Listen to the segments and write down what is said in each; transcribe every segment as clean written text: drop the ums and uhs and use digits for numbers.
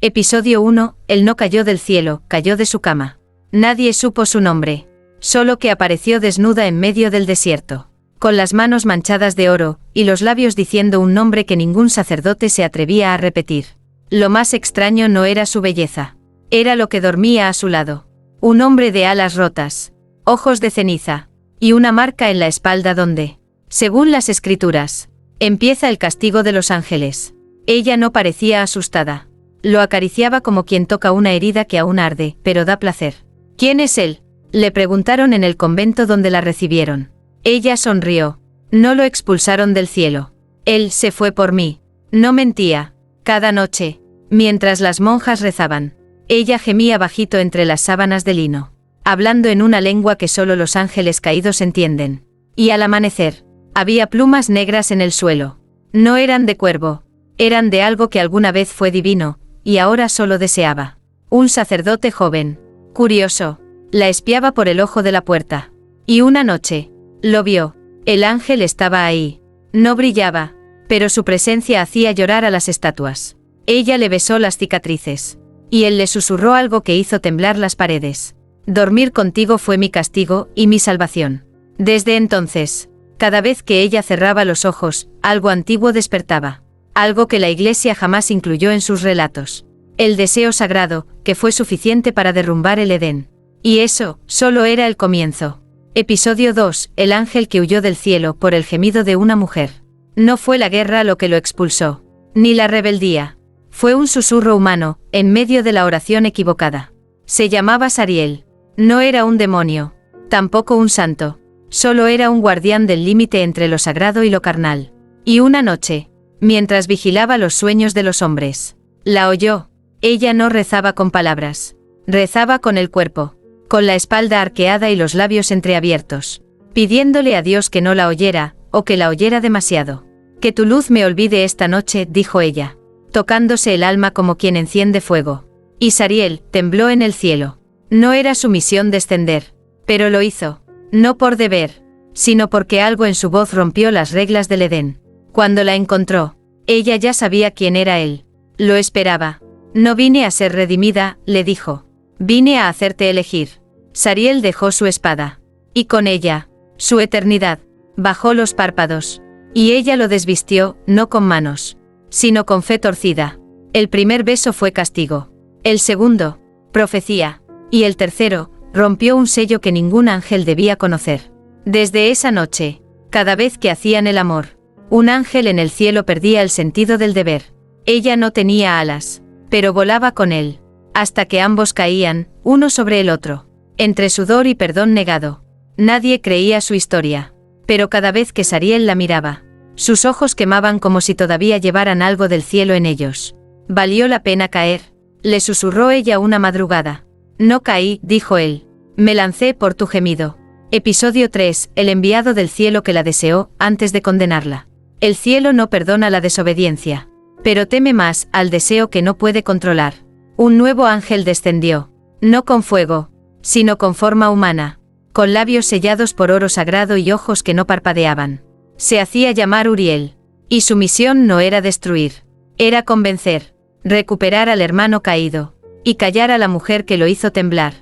Episodio 1. Él no cayó del cielo, cayó de su cama. Nadie supo su nombre. Solo que apareció desnuda en medio del desierto, con las manos manchadas de oro, y los labios diciendo un nombre que ningún sacerdote se atrevía a repetir. Lo más extraño no era su belleza. Era lo que dormía a su lado. Un hombre de alas rotas, ojos de ceniza, y una marca en la espalda donde, según las escrituras, empieza el castigo de los ángeles. Ella no parecía asustada. Lo acariciaba como quien toca una herida que aún arde, pero da placer. ¿Quién es él?, le preguntaron en el convento donde la recibieron. Ella sonrió. No lo expulsaron del cielo. Él se fue por mí. No mentía. Cada noche, mientras las monjas rezaban, ella gemía bajito entre las sábanas de lino, hablando en una lengua que solo los ángeles caídos entienden. Y al amanecer, había plumas negras en el suelo. No eran de cuervo. Eran de algo que alguna vez fue divino, y ahora solo deseaba. Un sacerdote joven, curioso, la espiaba por el ojo de la puerta. Y una noche, lo vio. El ángel estaba ahí. No brillaba, pero su presencia hacía llorar a las estatuas. Ella le besó las cicatrices. Y él le susurró algo que hizo temblar las paredes. Dormir contigo fue mi castigo y mi salvación. Desde entonces, cada vez que ella cerraba los ojos, algo antiguo despertaba. Algo que la Iglesia jamás incluyó en sus relatos. El deseo sagrado, que fue suficiente para derrumbar el Edén. Y eso, solo era el comienzo. Episodio 2. El ángel que huyó del cielo por el gemido de una mujer. No fue la guerra lo que lo expulsó, ni la rebeldía. Fue un susurro humano, en medio de la oración equivocada. Se llamaba Sariel. No era un demonio, tampoco un santo. Solo era un guardián del límite entre lo sagrado y lo carnal. Y una noche, mientras vigilaba los sueños de los hombres, la oyó. Ella no rezaba con palabras. Rezaba con el cuerpo, con la espalda arqueada y los labios entreabiertos, pidiéndole a Dios que no la oyera, o que la oyera demasiado. Que tu luz me olvide esta noche, dijo ella, tocándose el alma como quien enciende fuego. Y Sariel tembló en el cielo. No era su misión descender, pero lo hizo, no por deber, sino porque algo en su voz rompió las reglas del Edén. Cuando la encontró, ella ya sabía quién era él. Lo esperaba. No vine a ser redimida, le dijo. Vine a hacerte elegir. Sariel dejó su espada. Y con ella, su eternidad. Bajó los párpados. Y ella lo desvistió, no con manos, sino con fe torcida. El primer beso fue castigo. El segundo, profecía. Y el tercero, rompió un sello que ningún ángel debía conocer. Desde esa noche, cada vez que hacían el amor, un ángel en el cielo perdía el sentido del deber. Ella no tenía alas, pero volaba con él, hasta que ambos caían, uno sobre el otro, entre sudor y perdón negado. Nadie creía su historia, pero cada vez que Sariel la miraba, sus ojos quemaban como si todavía llevaran algo del cielo en ellos. Valió la pena caer, le susurró ella una madrugada. No caí, dijo él. Me lancé por tu gemido. Episodio 3. El enviado del cielo que la deseó, antes de condenarla. El cielo no perdona la desobediencia, pero teme más al deseo que no puede controlar. Un nuevo ángel descendió, no con fuego, sino con forma humana, con labios sellados por oro sagrado y ojos que no parpadeaban. Se hacía llamar Uriel, y su misión no era destruir, era convencer, recuperar al hermano caído, y callar a la mujer que lo hizo temblar.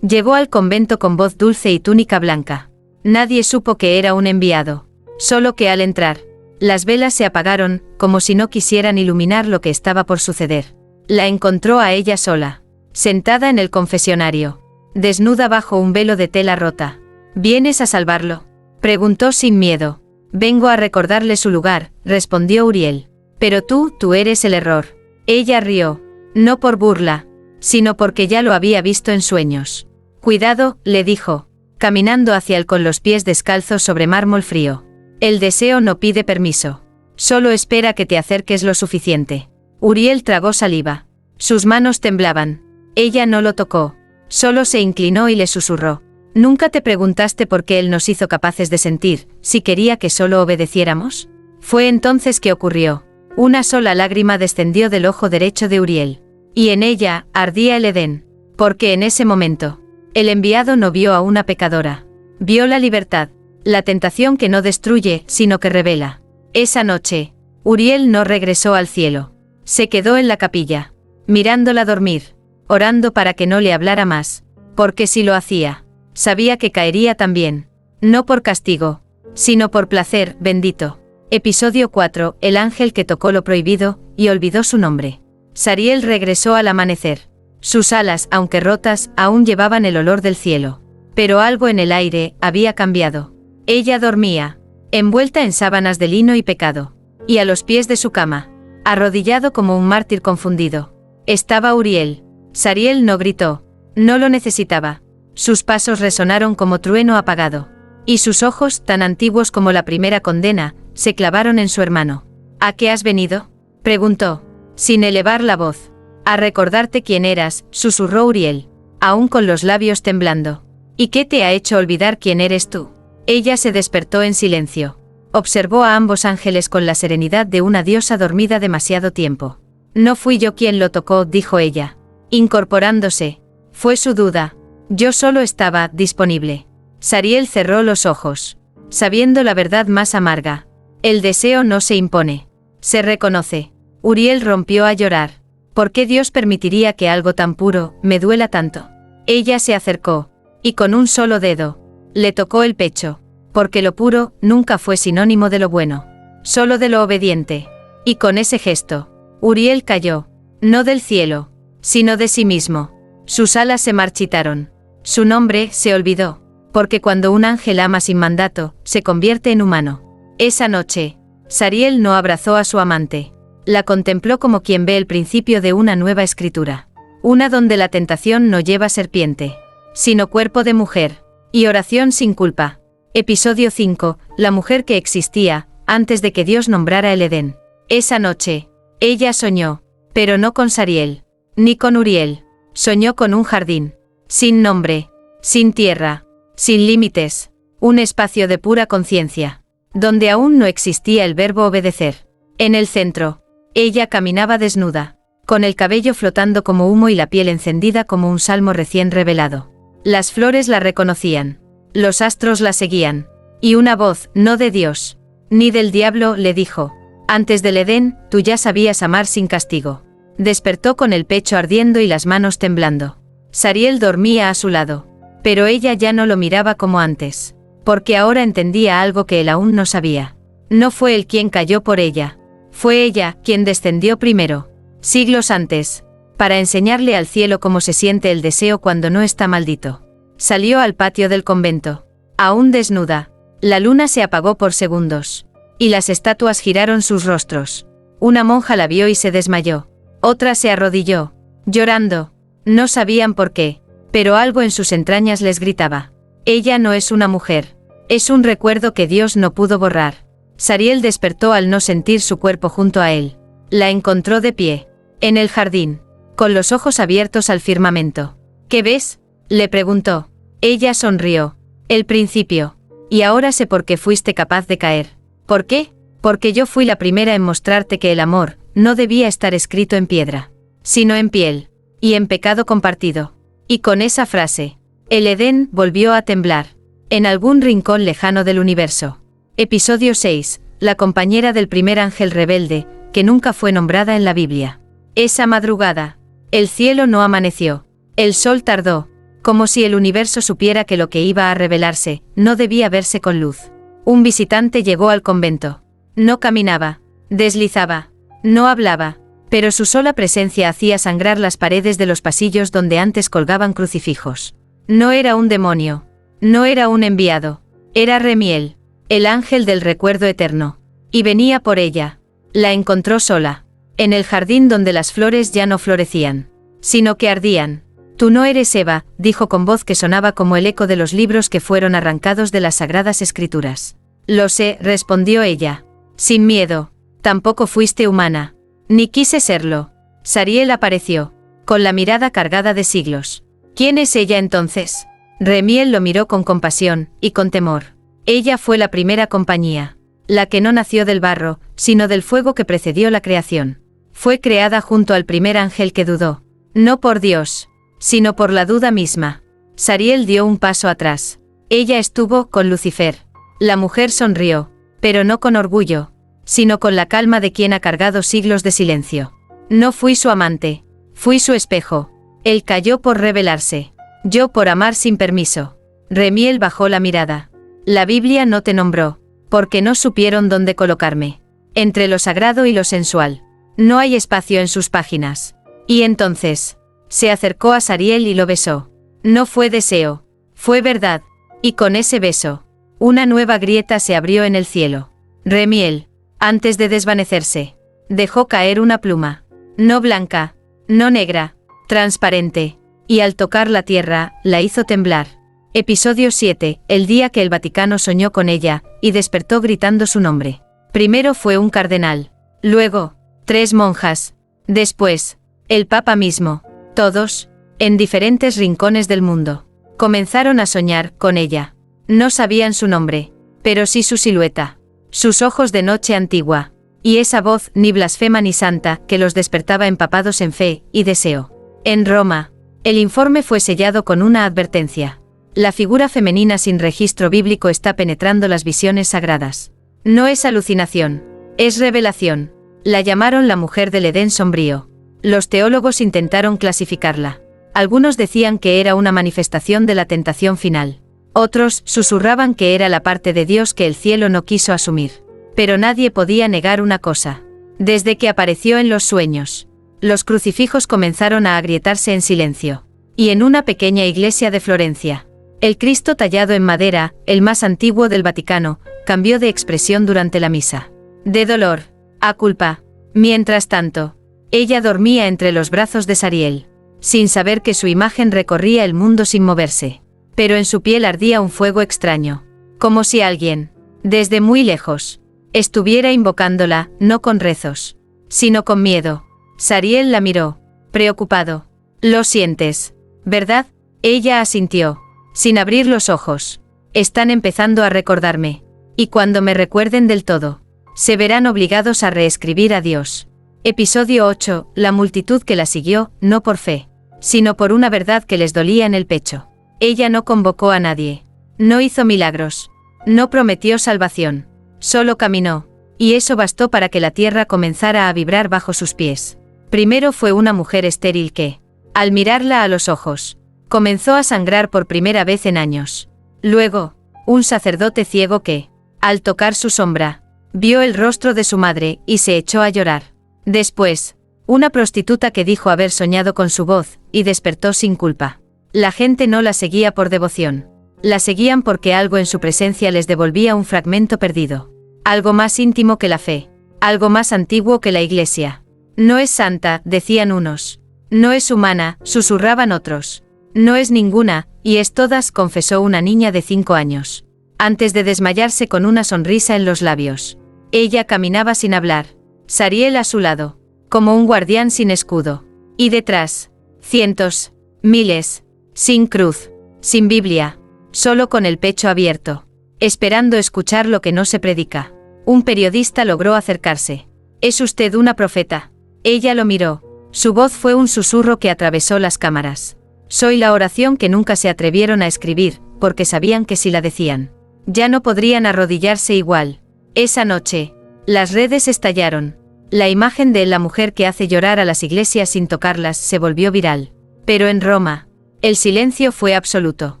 Llegó al convento con voz dulce y túnica blanca. Nadie supo que era un enviado, solo que al entrar, las velas se apagaron, como si no quisieran iluminar lo que estaba por suceder. La encontró a ella sola, sentada en el confesionario, desnuda bajo un velo de tela rota. ¿Vienes a salvarlo?, preguntó sin miedo. Vengo a recordarle su lugar, respondió Uriel. Pero tú eres el error. Ella rió, no por burla, sino porque ya lo había visto en sueños. Cuidado, le dijo, caminando hacia él con los pies descalzos sobre mármol frío. El deseo no pide permiso. Solo espera que te acerques lo suficiente. Uriel tragó saliva. Sus manos temblaban. Ella no lo tocó. Solo se inclinó y le susurró. ¿Nunca te preguntaste por qué él nos hizo capaces de sentir, si quería que solo obedeciéramos? Fue entonces que ocurrió. Una sola lágrima descendió del ojo derecho de Uriel. Y en ella, ardía el Edén. Porque en ese momento, el enviado no vio a una pecadora. Vio la libertad. La tentación que no destruye, sino que revela. Esa noche, Uriel no regresó al cielo. Se quedó en la capilla. mirándola dormir, orando para que no le hablara más, porque si lo hacía, sabía que caería también, no por castigo, sino por placer bendito. Episodio 4. El ángel que tocó lo prohibido, y olvidó su nombre. Sariel regresó al amanecer. Sus alas, aunque rotas, aún llevaban el olor del cielo. Pero algo en el aire había cambiado. Ella dormía, envuelta en sábanas de lino y pecado. Y a los pies de su cama, arrodillado como un mártir confundido, estaba Uriel. Sariel no gritó. No lo necesitaba. Sus pasos resonaron como trueno apagado. Y sus ojos, tan antiguos como la primera condena, se clavaron en su hermano. ¿A qué has venido?, preguntó, sin elevar la voz. A recordarte quién eras, susurró Uriel, aún con los labios temblando. ¿Y qué te ha hecho olvidar quién eres tú? Ella se despertó en silencio. Observó a ambos ángeles con la serenidad de una diosa dormida demasiado tiempo. No fui yo quien lo tocó, dijo ella, incorporándose. Fue su duda. Yo solo estaba disponible. Sariel cerró los ojos, sabiendo la verdad más amarga. El deseo no se impone, se reconoce. Uriel rompió a llorar. ¿Por qué Dios permitiría que algo tan puro me duela tanto? Ella se acercó, y con un solo dedo, le tocó el pecho, porque lo puro nunca fue sinónimo de lo bueno, solo de lo obediente. Y con ese gesto, Uriel cayó, no del cielo, sino de sí mismo. Sus alas se marchitaron. Su nombre se olvidó, porque cuando un ángel ama sin mandato, se convierte en humano. Esa noche, Sariel no abrazó a su amante. La contempló como quien ve el principio de una nueva escritura. Una donde la tentación no lleva serpiente, sino cuerpo de mujer, y oración sin culpa. Episodio 5. La mujer que existía, antes de que Dios nombrara el Edén. Esa noche, ella soñó, pero no con Sariel, ni con Uriel. Soñó con un jardín, sin nombre, sin tierra, sin límites, un espacio de pura conciencia, donde aún no existía el verbo obedecer. En el centro, ella caminaba desnuda, con el cabello flotando como humo y la piel encendida como un salmo recién revelado. Las flores la reconocían, los astros la seguían, y una voz, no de Dios, ni del diablo, le dijo: antes del Edén, tú ya sabías amar sin castigo. Despertó con el pecho ardiendo y las manos temblando. Sariel dormía a su lado, pero ella ya no lo miraba como antes, porque ahora entendía algo que él aún no sabía. No fue él quien cayó por ella, fue ella quien descendió primero, siglos antes, para enseñarle al cielo cómo se siente el deseo cuando no está maldito. Salió al patio del convento, aún desnuda. La luna se apagó por segundos, y las estatuas giraron sus rostros. Una monja la vio y se desmayó. Otra se arrodilló, llorando. No sabían por qué, pero algo en sus entrañas les gritaba: ella no es una mujer, es un recuerdo que Dios no pudo borrar. Sariel despertó al no sentir su cuerpo junto a él. La encontró de pie, en el jardín, con los ojos abiertos al firmamento. ¿Qué ves?, le preguntó. Ella sonrió. El principio. Y ahora sé por qué fuiste capaz de caer. ¿Por qué? Porque yo fui la primera en mostrarte que el amor no debía estar escrito en piedra, sino en piel, y en pecado compartido. Y con esa frase, el Edén volvió a temblar, en algún rincón lejano del universo. Episodio 6. La compañera del primer ángel rebelde, que nunca fue nombrada en la Biblia. Esa madrugada, el cielo no amaneció, el sol tardó, como si el universo supiera que lo que iba a revelarse no debía verse con luz. Un visitante llegó al convento. No caminaba, deslizaba, no hablaba, pero su sola presencia hacía sangrar las paredes de los pasillos donde antes colgaban crucifijos. No era un demonio, no era un enviado, era Remiel, el ángel del recuerdo eterno. Y venía por ella. La encontró sola, en el jardín donde las flores ya no florecían, sino que ardían. Tú no eres Eva, dijo con voz que sonaba como el eco de los libros que fueron arrancados de las sagradas escrituras. Lo sé, respondió ella, sin miedo. Tampoco fuiste humana, ni quise serlo. Sariel apareció, con la mirada cargada de siglos. ¿Quién es ella entonces? Remiel lo miró con compasión y con temor. Ella fue la primera compañía, la que no nació del barro, sino del fuego que precedió la creación. Fue creada junto al primer ángel que dudó, no por Dios, sino por la duda misma. Sariel dio un paso atrás. Ella estuvo con Lucifer. La mujer sonrió, pero no con orgullo, sino con la calma de quien ha cargado siglos de silencio. No fui su amante, Fui su espejo. Él cayó por rebelarse. Yo por amar sin permiso. Remiel bajó la mirada. La Biblia no te nombró, porque no supieron dónde colocarme. Entre lo sagrado y lo sensual. No hay espacio en sus páginas. Y entonces, se acercó a Sariel y lo besó. No fue deseo, fue verdad. Y con ese beso, una nueva grieta se abrió en el cielo. Remiel, antes de desvanecerse, dejó caer una pluma. No blanca, no negra, transparente. Y al tocar la tierra, la hizo temblar. Episodio 7, el día que el Vaticano soñó con ella, y despertó gritando su nombre. Primero fue un cardenal. Luego, 3 monjas. Después, el Papa mismo. Todos, en diferentes rincones del mundo. Comenzaron a soñar con ella. No sabían su nombre, pero sí su silueta. Sus ojos de noche antigua. Y esa voz ni blasfema ni santa que los despertaba empapados en fe y deseo. En Roma, el informe fue sellado con una advertencia. La figura femenina sin registro bíblico está penetrando las visiones sagradas. No es alucinación, es revelación. La llamaron la mujer del Edén sombrío. Los teólogos intentaron clasificarla. Algunos decían que era una manifestación de la tentación final. Otros susurraban que era la parte de Dios que el cielo no quiso asumir. Pero nadie podía negar una cosa. Desde que apareció en los sueños, los crucifijos comenzaron a agrietarse en silencio. Y en una pequeña iglesia de Florencia, el Cristo tallado en madera, el más antiguo del Vaticano, cambió de expresión durante la misa. De dolor a culpa. Mientras tanto, ella dormía entre los brazos de Sariel, sin saber que su imagen recorría el mundo sin moverse. Pero en su piel ardía un fuego extraño, como si alguien, desde muy lejos, estuviera invocándola, no con rezos, sino con miedo. Sariel la miró, preocupado. «Lo sientes, ¿verdad?». Ella asintió, sin abrir los ojos. «Están empezando a recordarme. Y cuando me recuerden del todo, se verán obligados a reescribir a Dios». Episodio 8, la multitud que la siguió, no por fe, sino por una verdad que les dolía en el pecho. Ella no convocó a nadie. No hizo milagros. No prometió salvación. Solo caminó. Y eso bastó para que la tierra comenzara a vibrar bajo sus pies. Primero fue una mujer estéril que, al mirarla a los ojos, comenzó a sangrar por primera vez en años. Luego, un sacerdote ciego que, al tocar su sombra, vio el rostro de su madre y se echó a llorar. Después, una prostituta que dijo haber soñado con su voz y despertó sin culpa. La gente no la seguía por devoción. La seguían porque algo en su presencia les devolvía un fragmento perdido. Algo más íntimo que la fe. Algo más antiguo que la iglesia. No es santa, decían unos. No es humana, susurraban otros. No es ninguna, y es todas, confesó una niña de 5 años. Antes de desmayarse con una sonrisa en los labios. Ella caminaba sin hablar. Sariel a su lado, como un guardián sin escudo. Y detrás, cientos, miles, sin cruz, sin Biblia, solo con el pecho abierto, esperando escuchar lo que no se predica. Un periodista logró acercarse. «¿Es usted una profeta?». Ella lo miró. Su voz fue un susurro que atravesó las cámaras. «Soy la oración que nunca se atrevieron a escribir, porque sabían que si la decían, ya no podrían arrodillarse igual». Esa noche, las redes estallaron. La imagen de la mujer que hace llorar a las iglesias sin tocarlas se volvió viral. Pero en Roma, el silencio fue absoluto,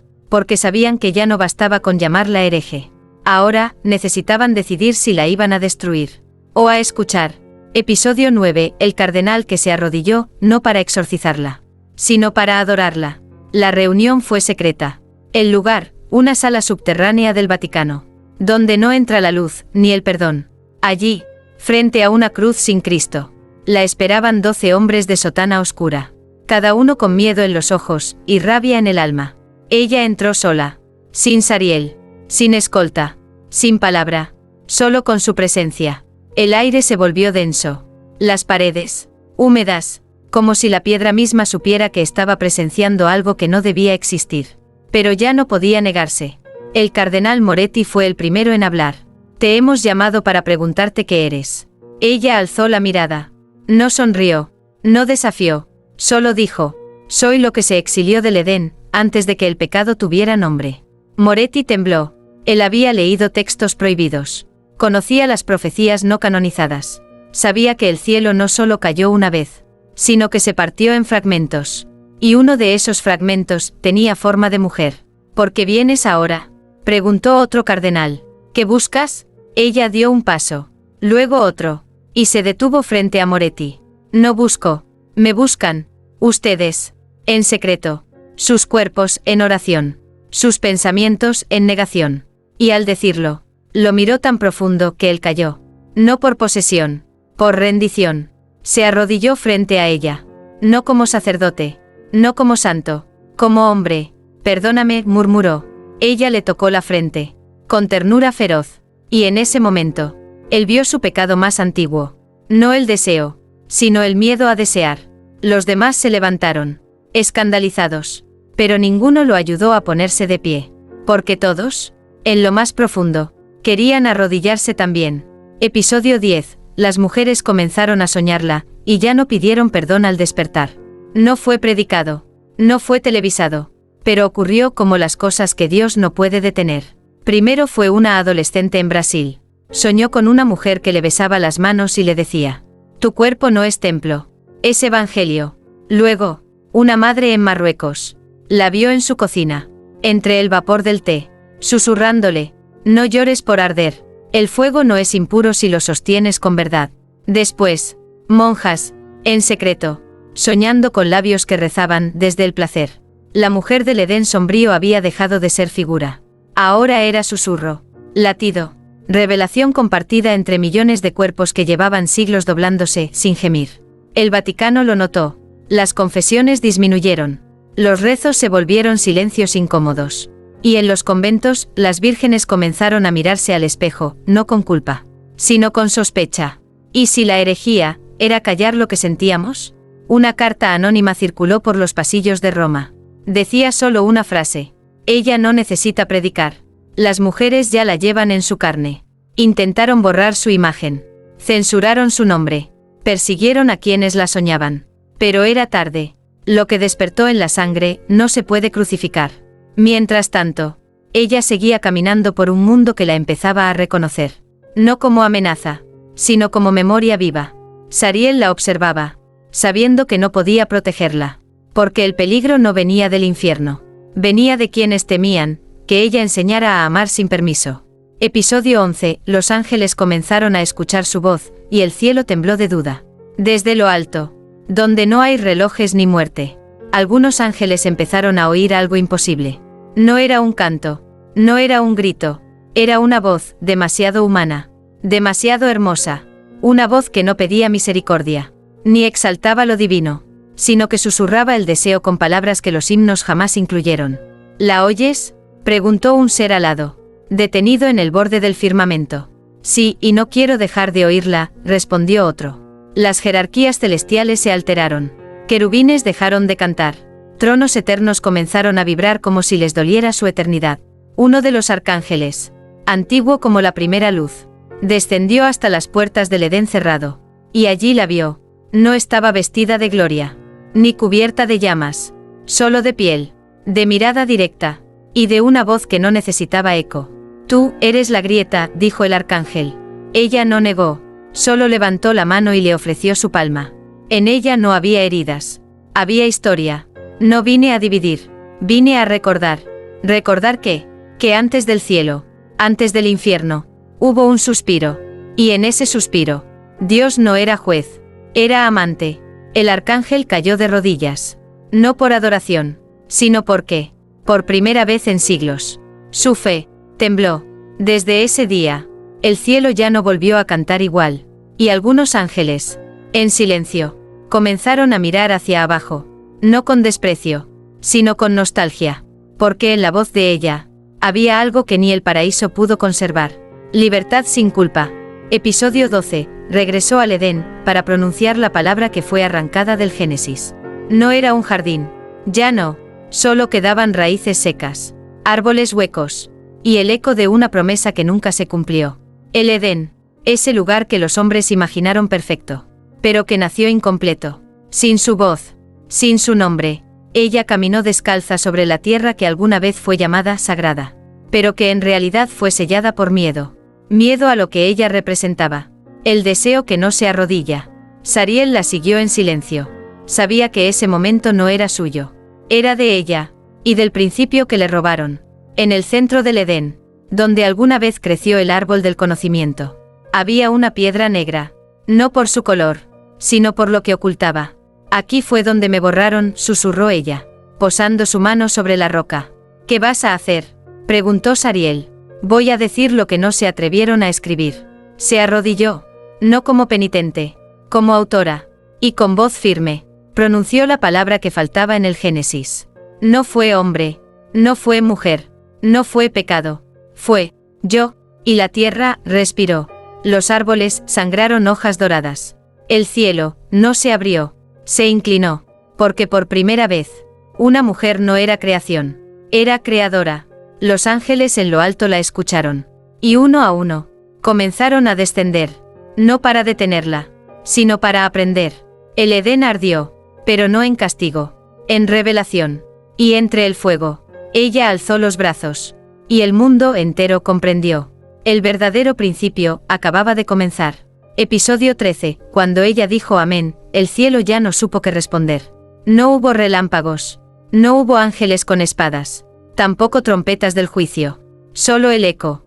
porque sabían que ya no bastaba con llamarla hereje. Ahora, necesitaban decidir si la iban a destruir o a escuchar. Episodio 9, el cardenal que se arrodilló, no para exorcizarla, sino para adorarla. La reunión fue secreta. El lugar, una sala subterránea del Vaticano, donde no entra la luz, ni el perdón. Allí, frente a una cruz sin Cristo, la esperaban 12 hombres de sotana oscura, cada uno con miedo en los ojos y rabia en el alma. Ella entró sola, sin Sariel, sin escolta, sin palabra, solo con su presencia. El aire se volvió denso. Las paredes, húmedas, como si la piedra misma supiera que estaba presenciando algo que no debía existir. Pero ya no podía negarse. El cardenal Moretti fue el primero en hablar. «Te hemos llamado para preguntarte qué eres». Ella alzó la mirada. No sonrió, no desafió, solo dijo: «Soy lo que se exilió del Edén, antes de que el pecado tuviera nombre». Moretti tembló. Él había leído textos prohibidos. Conocía las profecías no canonizadas. Sabía que el cielo no solo cayó una vez, sino que se partió en fragmentos. Y uno de esos fragmentos tenía forma de mujer. ¿Por qué vienes ahora?, preguntó otro cardenal. ¿Qué buscas? Ella dio un paso, luego otro, y se detuvo frente a Moretti. No busco, me buscan, ustedes, en secreto, sus cuerpos en oración, sus pensamientos en negación. Y al decirlo, lo miró tan profundo que él cayó. No por posesión, por rendición. Se arrodilló frente a ella. No como sacerdote, no como santo, como hombre. Perdóname, murmuró. Ella le tocó la frente, con ternura feroz. Y en ese momento, él vio su pecado más antiguo. No el deseo, sino el miedo a desear. Los demás se levantaron, escandalizados. Pero ninguno lo ayudó a ponerse de pie. Porque todos, en lo más profundo, querían arrodillarse también. Episodio 10. Las mujeres comenzaron a soñarla, y ya no pidieron perdón al despertar. No fue predicado, no fue televisado, pero ocurrió como las cosas que Dios no puede detener. Primero fue una adolescente en Brasil. Soñó con una mujer que le besaba las manos y le decía: tu cuerpo no es templo, es evangelio. Luego, una madre en Marruecos. La vio en su cocina, entre el vapor del té, susurrándole: no llores por arder, el fuego no es impuro si lo sostienes con verdad. Después, monjas, en secreto, soñando con labios que rezaban desde el placer. La mujer del Edén sombrío había dejado de ser figura. Ahora era susurro, latido, revelación compartida entre millones de cuerpos que llevaban siglos doblándose sin gemir. El Vaticano lo notó. Las confesiones disminuyeron. Los rezos se volvieron silencios incómodos. Y en los conventos, las vírgenes comenzaron a mirarse al espejo, no con culpa, sino con sospecha. ¿Y si la herejía era callar lo que sentíamos? Una carta anónima circuló por los pasillos de Roma. Decía solo una frase: ella no necesita predicar. Las mujeres ya la llevan en su carne. Intentaron borrar su imagen. Censuraron su nombre. Persiguieron a quienes la soñaban. Pero era tarde. Lo que despertó en la sangre no se puede crucificar. Mientras tanto, ella seguía caminando por un mundo que la empezaba a reconocer. No como amenaza, sino como memoria viva. Sariel la observaba, sabiendo que no podía protegerla. Porque el peligro no venía del infierno. Venía de quienes temían que ella enseñara a amar sin permiso. Episodio 11. Los ángeles comenzaron a escuchar su voz, y el cielo tembló de duda. Desde lo alto, donde no hay relojes ni muerte, algunos ángeles empezaron a oír algo imposible. No era un canto, no era un grito, era una voz demasiado humana, demasiado hermosa, una voz que no pedía misericordia, ni exaltaba lo divino, sino que susurraba el deseo con palabras que los himnos jamás incluyeron. ¿La oyes?, preguntó un ser alado, detenido en el borde del firmamento. Sí, y no quiero dejar de oírla, respondió otro. Las jerarquías celestiales se alteraron. Querubines dejaron de cantar. Tronos eternos comenzaron a vibrar como si les doliera su eternidad. Uno de los arcángeles, antiguo como la primera luz, descendió hasta las puertas del Edén cerrado. Y allí la vio. No estaba vestida de gloria, ni cubierta de llamas, solo de piel, de mirada directa, y de una voz que no necesitaba eco. Tú eres la grieta, dijo el arcángel. Ella no negó, solo levantó la mano y le ofreció su palma. En ella no había heridas, había historia. No vine a dividir, vine a recordar. ¿Recordar qué? Que antes del cielo, antes del infierno, hubo un suspiro. Y en ese suspiro, Dios no era juez, era amante. El arcángel cayó de rodillas. No por adoración, sino porque, por primera vez en siglos, su fe tembló. Desde ese día, el cielo ya no volvió a cantar igual. Y algunos ángeles, en silencio, comenzaron a mirar hacia abajo. No con desprecio, sino con nostalgia. Porque en la voz de ella, había algo que ni el paraíso pudo conservar. Libertad sin culpa. Episodio 12. Regresó al Edén, para pronunciar la palabra que fue arrancada del Génesis. No era un jardín. Ya no. Solo quedaban raíces secas, árboles huecos, y el eco de una promesa que nunca se cumplió. El Edén, ese lugar que los hombres imaginaron perfecto, pero que nació incompleto. Sin su voz, sin su nombre, ella caminó descalza sobre la tierra que alguna vez fue llamada sagrada, pero que en realidad fue sellada por miedo. Miedo a lo que ella representaba. El deseo que no se arrodilla. Sariel la siguió en silencio. Sabía que ese momento no era suyo. Era de ella, y del principio que le robaron. En el centro del Edén, donde alguna vez creció el árbol del conocimiento, había una piedra negra, no por su color, sino por lo que ocultaba. Aquí fue donde me borraron, susurró ella, posando su mano sobre la roca. ¿Qué vas a hacer?, preguntó Sariel. Voy a decir lo que no se atrevieron a escribir. Se arrodilló, no como penitente, como autora, y con voz firme, pronunció la palabra que faltaba en el Génesis. No fue hombre, no fue mujer, no fue pecado, fue yo, y la tierra respiró. Los árboles sangraron hojas doradas. El cielo no se abrió, se inclinó, porque por primera vez, una mujer no era creación, era creadora. Los ángeles en lo alto la escucharon, y uno a uno, comenzaron a descender, no para detenerla, sino para aprender. El Edén ardió, pero no en castigo, en revelación. Y entre el fuego, ella alzó los brazos, y el mundo entero comprendió. El verdadero principio acababa de comenzar. Episodio 13, cuando ella dijo amén, el cielo ya no supo qué responder. No hubo relámpagos, no hubo ángeles con espadas, tampoco trompetas del juicio. Solo el eco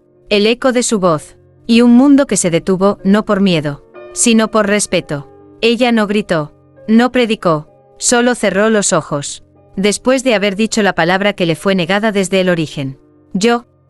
de su voz, y un mundo que se detuvo no por miedo, sino por respeto. Ella no gritó, no predicó, solo cerró los ojos. Después de haber dicho la palabra que le fue negada desde el origen.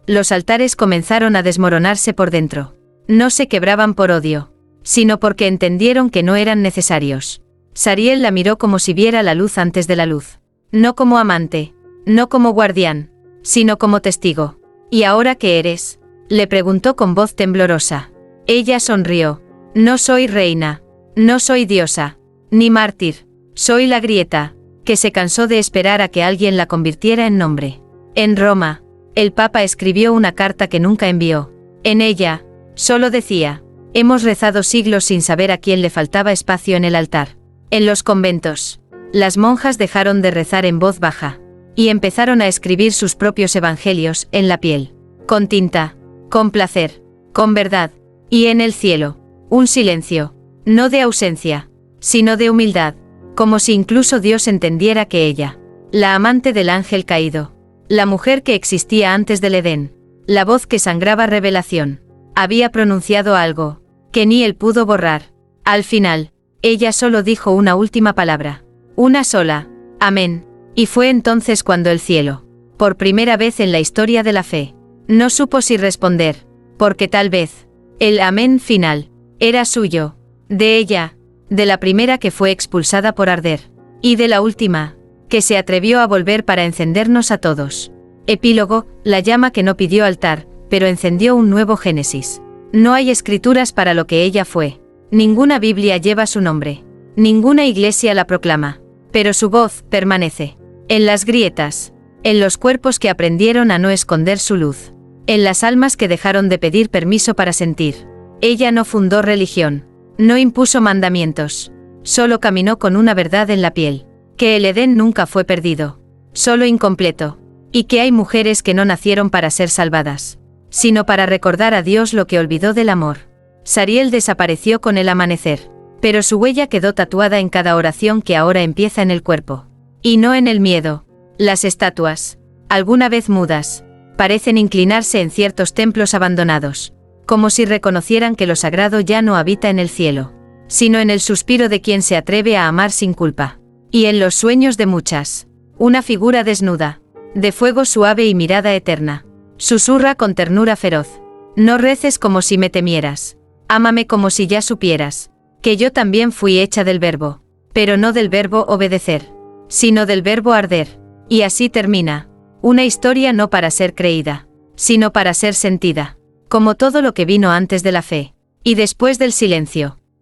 Los altares comenzaron a desmoronarse por dentro. No se quebraban por odio, sino porque entendieron que no eran necesarios. Sariel la miró como si viera la luz antes de la luz. No como amante, no como guardián, sino como testigo. ¿Y ahora qué eres?, le preguntó con voz temblorosa. Ella sonrió. No soy reina, no soy diosa, ni mártir, soy la grieta, que se cansó de esperar a que alguien la convirtiera en nombre. En Roma, el Papa escribió una carta que nunca envió. En ella, solo decía, hemos rezado siglos sin saber a quién le faltaba espacio en el altar. En los conventos, las monjas dejaron de rezar en voz baja, y empezaron a escribir sus propios evangelios en la piel, con tinta, con placer, con verdad, y en el cielo, un silencio, no de ausencia, sino de humildad, como si incluso Dios entendiera que ella, la amante del ángel caído, la mujer que existía antes del Edén, la voz que sangraba revelación, había pronunciado algo, que ni él pudo borrar. Al final, ella solo dijo una última palabra, una sola, amén, y fue entonces cuando el cielo, por primera vez en la historia de la fe, no supo si responder, porque tal vez, el amén final, era suyo, de ella, de la primera que fue expulsada por arder, y de la última, que se atrevió a volver para encendernos a todos. Epílogo, la llama que no pidió altar, pero encendió un nuevo Génesis. No hay escrituras para lo que ella fue. Ninguna Biblia lleva su nombre. Ninguna iglesia la proclama. Pero su voz permanece. En las grietas. En los cuerpos que aprendieron a no esconder su luz. En las almas que dejaron de pedir permiso para sentir. Ella no fundó religión. No impuso mandamientos. Solo caminó con una verdad en la piel. Que el Edén nunca fue perdido. Solo incompleto. Y que hay mujeres que no nacieron para ser salvadas, sino para recordar a Dios lo que olvidó del amor. Sariel desapareció con el amanecer, pero su huella quedó tatuada en cada oración que ahora empieza en el cuerpo. Y no en el miedo. Las estatuas, alguna vez mudas, parecen inclinarse en ciertos templos abandonados, como si reconocieran que lo sagrado ya no habita en el cielo, sino en el suspiro de quien se atreve a amar sin culpa. Y en los sueños de muchas, una figura desnuda, de fuego suave y mirada eterna, susurra con ternura feroz. No reces como si me temieras. Ámame como si ya supieras, que yo también fui hecha del verbo, pero no del verbo obedecer, sino del verbo arder. Y así termina, una historia no para ser creída, sino para ser sentida, como todo lo que vino antes de la fe, y después del silencio.